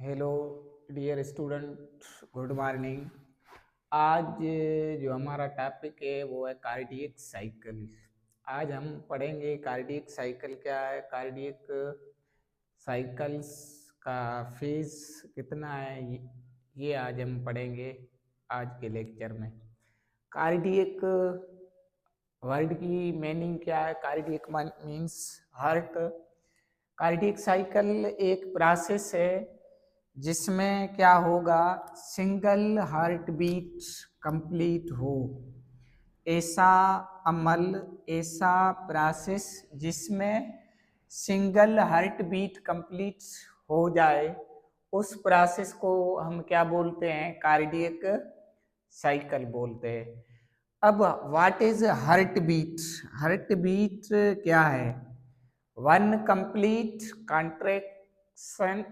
Hello dear student, good morning. आज जो हमारा टॉपिक है वो है कार्डियक साइकिल। आज हम पढ़ेंगे कार्डियक साइकिल क्या है, कार्डियक साइकिल्स का फेज कितना है, ये आज हम पढ़ेंगे आज के लेक्चर में। कार्डियक वर्ड की मीनिंग क्या है? Cardiac means heart. Cardiac cycle एक प्रोसेस है जिसमें क्या होगा, सिंगल हार्ट बीट कंप्लीट हो। ऐसा अमल, ऐसा प्रोसेस जिसमें सिंगल हार्ट बीट कंप्लीट हो जाए, उस प्रोसेस को हम क्या बोलते हैं? कार्डियक साइकिल बोलते हैं। अब what is heart beat? Heart beat क्या है? One complete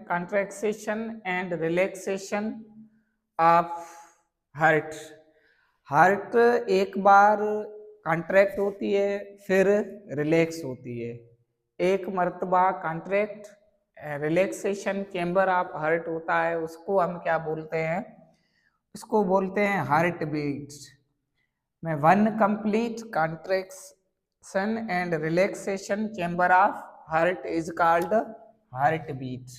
contraction and relaxation of heart। Heart एक बार कॉन्ट्रैक्ट होती है, फिर रिलैक्स होती है। एक मर्तबा contract relaxation chamber of heart होता है, उसको हम क्या बोलते हैं? उसको बोलते हैं हार्ट बीट। में one complete contraction and relaxation chamber of heart is called heart beat.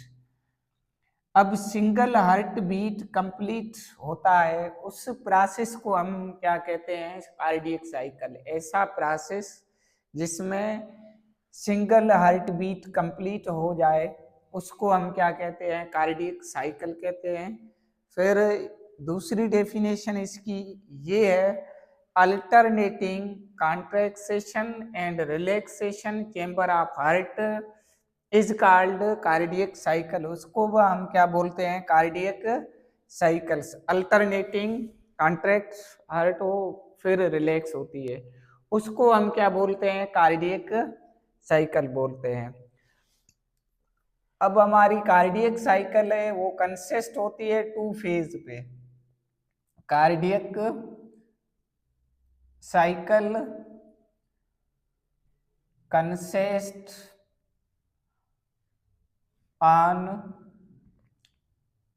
अब सिंगल हार्ट बीट कंप्लीट होता है, उस प्रोसेस को हम क्या कहते हैं? Cardiac cycle. ऐसा प्रोसेस जिसमें सिंगल हार्ट बीट कंप्लीट हो जाए, उसको हम क्या कहते हैं? कार्डियक साइकिल कहते हैं। फिर दूसरी डेफिनेशन इसकी ये है, alternating contraction and relaxation chamber of heart is called cardiac cycle. उसको हम क्या बोलते हैं? Cardiac cycles. Alternating contract heart हो, फिर रिलैक्स होती है, उसको हम क्या बोलते हैं? कार्डियक साइकिल बोलते हैं। अब हमारी कार्डियक साइकिल है वो कंसिस्ट होती है टू फेज पे। Cardiac cycle consist on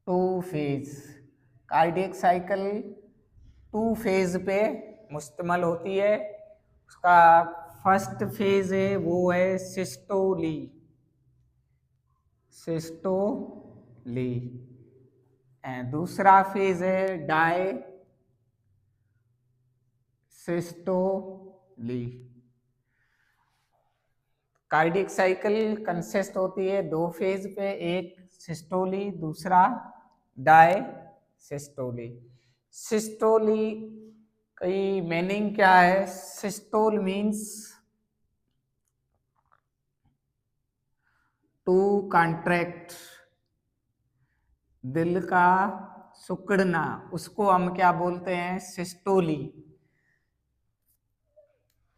two phase. Cardiac cycle two phase पे मुश्तमल होती है। उसका फर्स्ट फेज है वो है सिस्टोली। सिस्टोली। दूसरा फेज है डाई सिस्टोली। कार्डियक साइकिल कंसिस्ट होती है दो फेज पे, एक सिस्टोली, दूसरा डाई सिस्टोली। सिस्टोली की मीनिंग क्या है? सिस्टोल मीन्स टू कॉन्ट्रैक्ट, दिल का सिकुड़ना, उसको हम क्या बोलते हैं? सिस्टोली।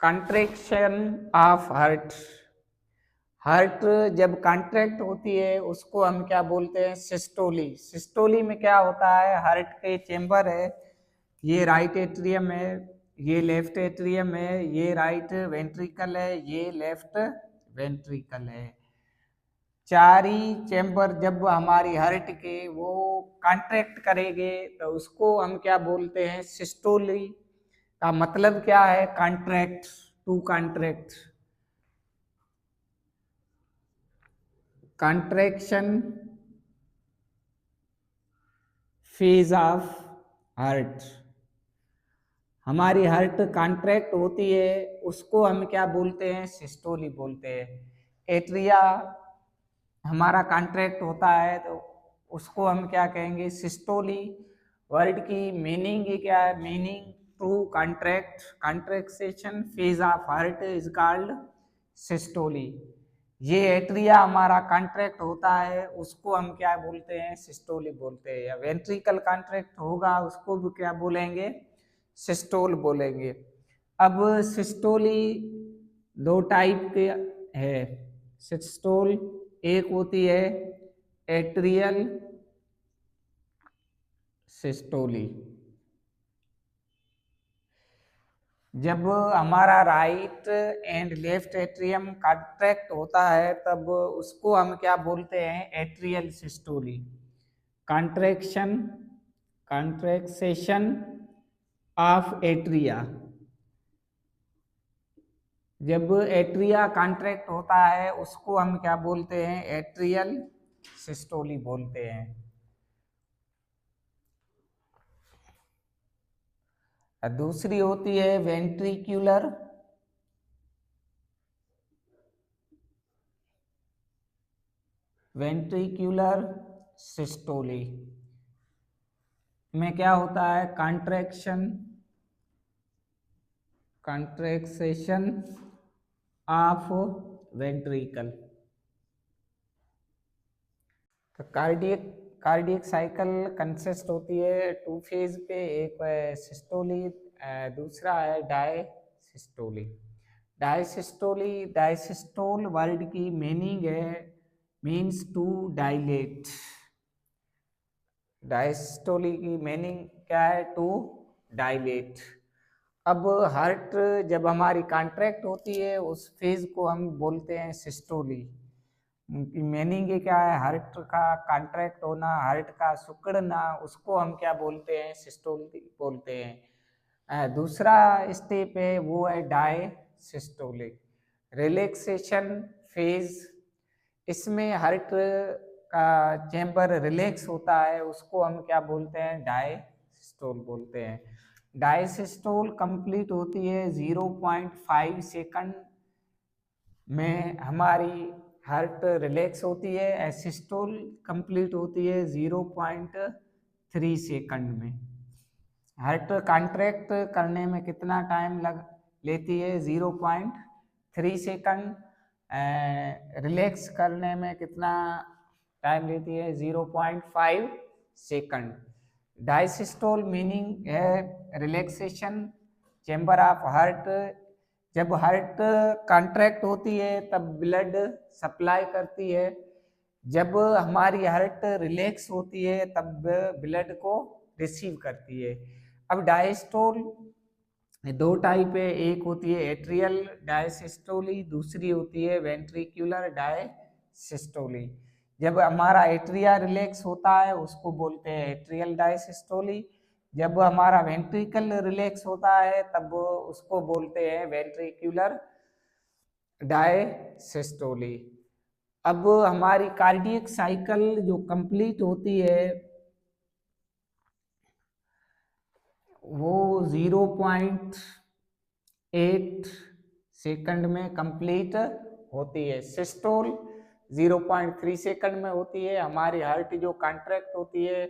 कॉन्ट्रैक्शन ऑफ हार्ट, हार्ट जब कॉन्ट्रैक्ट होती है उसको हम क्या बोलते हैं? सिस्टोली। सिस्टोली में क्या होता है? हार्ट के चेंबर है, ये राइट एट्रियम है, ये लेफ्ट एट्रियम है, ये राइट वेंट्रिकल है, ये लेफ्ट वेंट्रिकल है। चार ही चेंबर जब हमारी हार्ट के वो कॉन्ट्रैक्ट करेंगे तो उसको हम क्या बोलते हैं? सिस्टोली। का मतलब क्या है? Contract, to contract. Contraction phase of heart. हमारी हार्ट कॉन्ट्रैक्ट होती है, उसको हम क्या बोलते हैं? सिस्टोली बोलते हैं। एट्रिया हमारा कॉन्ट्रैक्ट होता है तो उसको हम क्या कहेंगे? सिस्टोली। वर्ड की मीनिंग ही क्या है? Meaning to contract, contraction phase of heart is called systole. ये एट्रिया हमारा कॉन्ट्रैक्ट होता है, उसको हम क्या बोलते हैं? सिस्टोली बोलते हैं। या वेंट्रिकल कॉन्ट्रैक्ट होगा उसको भी क्या बोलेंगे? सिस्टोल बोलेंगे। अब सिस्टोली दो टाइप के है। सिस्टोल एक होती है एट्रियल सिस्टोली। जब हमारा right and left atrium contract होता है तब उसको हम क्या बोलते हैं? Atrial systole. Contraction of atria. जब एट्रिया कॉन्ट्रैक्ट होता है उसको हम क्या बोलते हैं? एट्रियल सिस्टोली बोलते हैं। दूसरी होती है वेंट्रिक्यूलर सिस्टोली में क्या होता है? Contraction of ventricle. तो कार्डियक साइकिल कंसिस्ट होती है 2 फेज पे, एक है सिस्टोली, दूसरा है डायसिस्टोल वर्ड की मीनिंग है, मीन्स टू डायलेट। डायस्टोली की मीनिंग क्या है? To dilate. अब हार्ट जब हमारी कॉन्ट्रैक्ट होती है उस फेज को हम बोलते हैं सिस्टोली। मीनिंग क्या है? हार्ट का कॉन्ट्रैक्ट होना, हार्ट का सिकुड़ना, उसको हम क्या बोलते हैं? सिस्टोली बोलते हैं। दूसरा स्टेप है वो है डायसिस्टोलिक रिलैक्सेशन फेज। इसमें हार्ट का चैम्बर रिलैक्स होता है, उसको हम क्या बोलते हैं? डायसिस्टोल बोलते हैं। डायसिस्टोल कंप्लीट होती है 0.5 सेकंड में, हमारी हार्ट रिलैक्स होती है। एसिस्टोल कंप्लीट होती है 0.3 सेकंड में। हार्ट कॉन्ट्रैक्ट करने में कितना टाइम लग लेती है? 0.3 सेकंड। रिलैक्स करने में कितना टाइम लेती है? 0.5 सेकंड। डायसिस्टोल मीनिंग है रिलैक्सेशन चैम्बर ऑफ हार्ट। जब हार्ट कॉन्ट्रैक्ट होती है तब ब्लड सप्लाई करती है, जब हमारी हार्ट रिलैक्स होती है तब ब्लड को रिसीव करती है। अब डायस्टोल दो टाइप है, एक होती है एट्रियल डायसिस्टोली, दूसरी होती है वेंट्रिक्यूलर डायसिस्टोली। जब हमारा एट्रिया रिलैक्स होता है उसको बोलते हैं एट्रियल डायसिस्टोली, जब हमारा वेंट्रिकल रिलैक्स होता है तब उसको बोलते हैं वेंट्रिक्यूलर डायसिस्टोली। अब हमारी कार्डियक साइकिल जो कंप्लीट होती है वो 0.8 सेकंड में कंप्लीट होती है। सिस्टोल 0.3 सेकंड में होती है। हमारी हार्ट जो कॉन्ट्रैक्ट होती है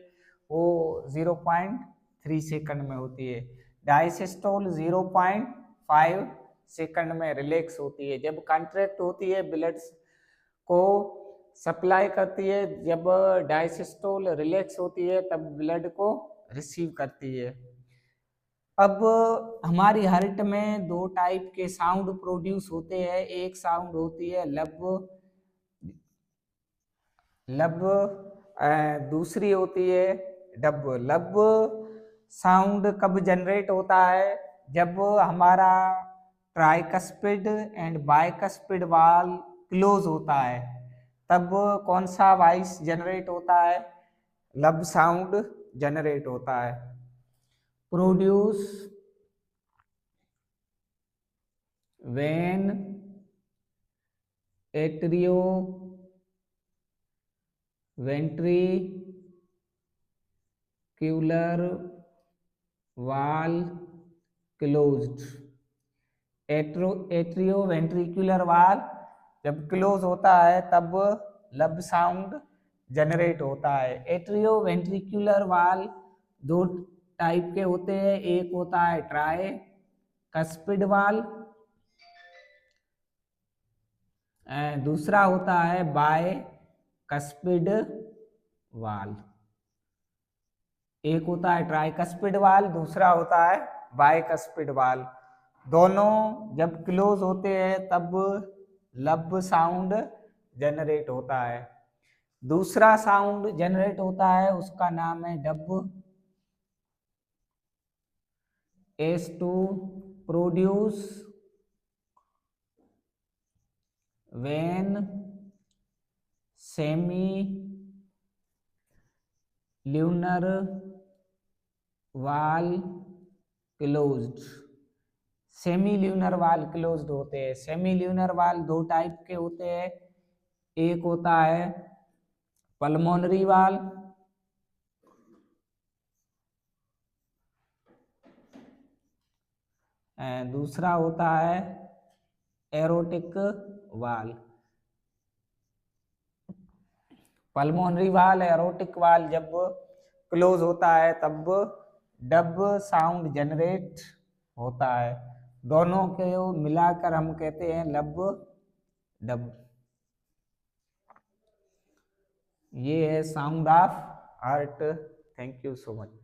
वो 0.3 सेकंड में होती है। डायसिस्टोल 0.5 सेकंड में रिलैक्स होती है। जब कॉन्ट्रैक्ट होती है ब्लड को सप्लाई करती है, जब डायसिस्टोल रिलैक्स होती है तब ब्लड को रिसीव करती है। अब हमारी हार्ट में दो टाइप के साउंड प्रोड्यूस होते हैं। एक साउंड होती है लब, दूसरी होती है डब। लब साउंड कब जनरेट होता है? जब हमारा ट्राइकस्पिड एंड बाइकस्पिड वाल क्लोज होता है, तब कौन सा वॉइस जनरेट होता है? लब साउंड जनरेट होता है। Produce when atrioventricular wall closed। Atrioventricular वाल जब क्लोज होता है तब लब साउंड जनरेट होता है। एट्रियोवेंट्रिकुलर वाल दो टाइप के होते हैं, एक होता है ट्राइकस्पिड वाल, दूसरा होता है बायकस्पिड वाल। एक होता है ट्राइकस्पिड वाल, दूसरा होता है बायकस्पिड वाल। दोनों जब क्लोज होते हैं तब लब साउंड जनरेट होता है। दूसरा साउंड जनरेट होता है उसका नाम है dub. S2 produce when semi lunar वाल क्लोज्ड, सेमी ल्यूनर वाल क्लोज्ड होते हैं। सेमी ल्यूनर वाल दो टाइप के होते हैं, एक होता है पल्मोनरी वाल दूसरा होता है एरोटिक वाल। पल्मोनरी वाल, एरोटिक वाल जब क्लोज होता है तब डब साउंड जनरेट होता है। दोनों के मिलाकर हम कहते हैं लब डब। ये है sound of heart. Thank you so much.